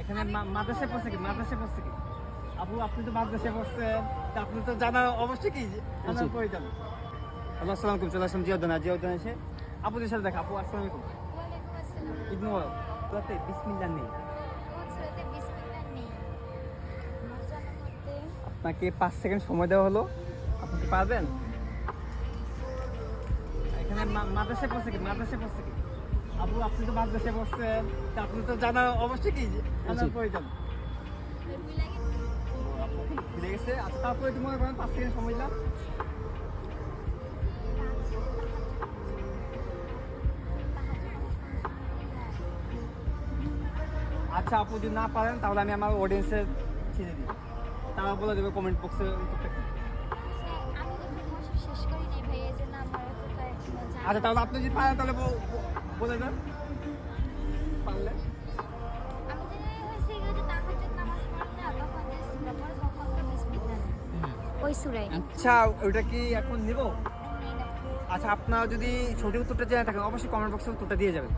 এখানে মাদ্রাসায় পড়ছে কি আপু আপনি তো মাদ্রাসায় পড়ছেন তা আপনি তো জানা অবশ্যই কি জানার প্রয়োজন। হ্যালো আসসালামু আলাইকুম, চলে আসলাম জিয়াউদ্দিন এসে আপুদের সাথে দেখা। আপু আসসালামু আলাইকুম। ওয়ালাইকুম আসসালাম। ঈদ মোবারক। তোতে বিসমিল্লাহ নেই, কোন সূরাতে বিসমিল্লাহ নেই? আমার জানার মধ্যে আপনাকে 5 সেকেন্ড সময় দেওয়া হলো, আপনি কি পারবেন? এখানে মাদ্রাসায় পড়ছে কি আপু আপনি তো মাদ্রাসায় পড়ছেন তা আপনি তো জানা অবশ্যই কি জানার প্রয়োজন। ভুলে গেছি। আপু ভুলে গেছে। আচ্ছা তারপরে কি মনে করেন 5 সেকেন্ড সময় দিলাম। আচ্ছা আপু যদি না পারেন তাহলে আমি আমার অডিয়েন্সে ছেড়ে দিই, তারা বলে দেবে কমেন্ট বক্সে উত্তরটা কি। আমি যখন মশা শেষ করি নাই ভাই, এই জন্য আমার এতটা এখনো জানা আচ্ছা তাহলে আপনি যদি পারেন তাহলে বলে দেন পারলে। আমি জানি হয়েছে এগুলো যে তাহাজ্জুদ নামাজ পড়ি না, তখন যে সূরা পড়ে তখন তো বিসমিল্লাহ ওই সূরাই আচ্ছা ওইটা কি এখন নিব? আচ্ছা আপনারা যদি সঠিক উত্তরটা জেনে থাকেন অবশ্যই কমেন্ট বক্সে উত্তরটা দিয়ে যাবেন।